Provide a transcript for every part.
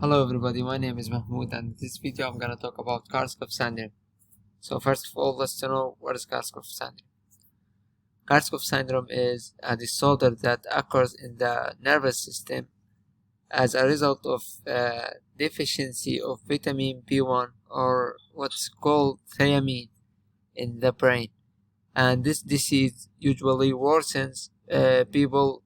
Hello everybody, my name is Mahmoud and in this video I'm gonna talk about Korsakoff syndrome. So first of all, let's know what is Korsakoff syndrome. Korsakoff syndrome is a disorder that occurs in the nervous system as a result of deficiency of vitamin B1 or what's called thiamine in the brain. And this disease usually worsens people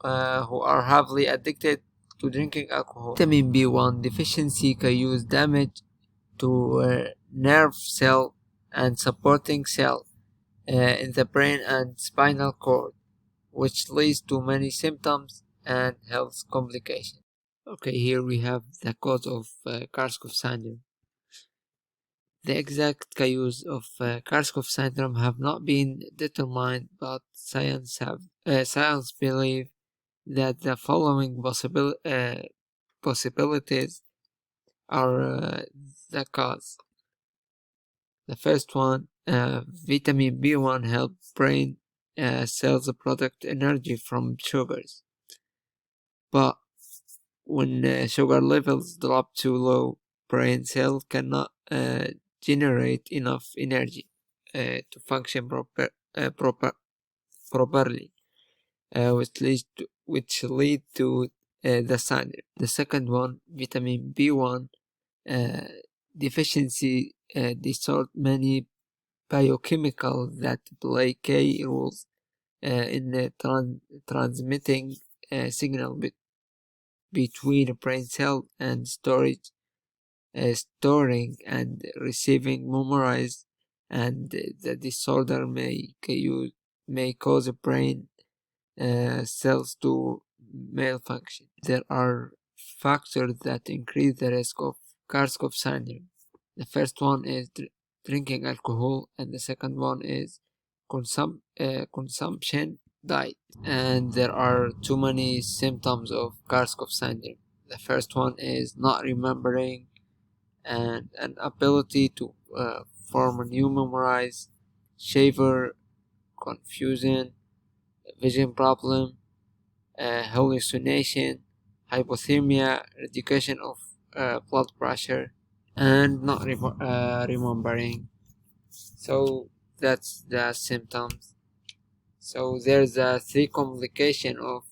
who are heavily addicted to drinking alcohol. Vitamin B1 deficiency can cause damage to nerve cell and supporting cell in the brain and spinal cord, which leads to many symptoms and health complications. Okay, here we have the cause of Korsakoff syndrome. The exact cause of Korsakoff syndrome have not been determined, but science believe that the following possibilities are the cause. The first one, vitamin B1 helps brain cells produce energy from sugars. But when sugar levels drop too low, brain cells cannot generate enough energy to function properly, which lead to the syndrome. The second one, vitamin B1 deficiency distort many biochemicals that play key roles in transmitting signal between brain cell and storage, storing and receiving memories, and the disorder may cause brain cells to malfunction. There are factors that increase the risk of Korsakoff syndrome. The first one is drinking alcohol, and the second one is consumption diet. And there are too many symptoms of Korsakoff syndrome. The first one is not remembering and an ability to form a new memorize, shaver, confusion, vision problem, hallucination, hypothermia, reduction of blood pressure, and not remembering. So that's the symptoms. So there's a three complication of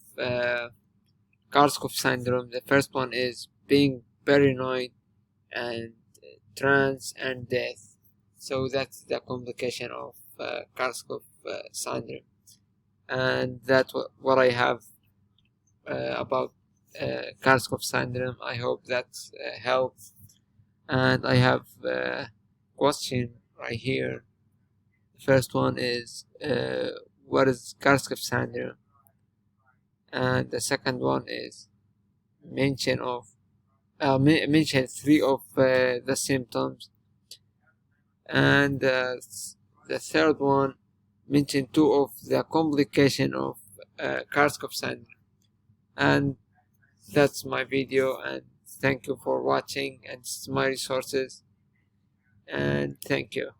Korsakoff syndrome. The first one is being paranoid and trance and death. So that's the complication of Korsakoff syndrome, and that's what I have about Korsakoff syndrome. I hope that helps. And I have a question right here. The first one is what is Korsakoff syndrome, and the second one is mention three of the symptoms, and the third one mention two of the complication of Korsakoff syndrome. And that's my video, and thank you for watching, and it's my resources, and thank you.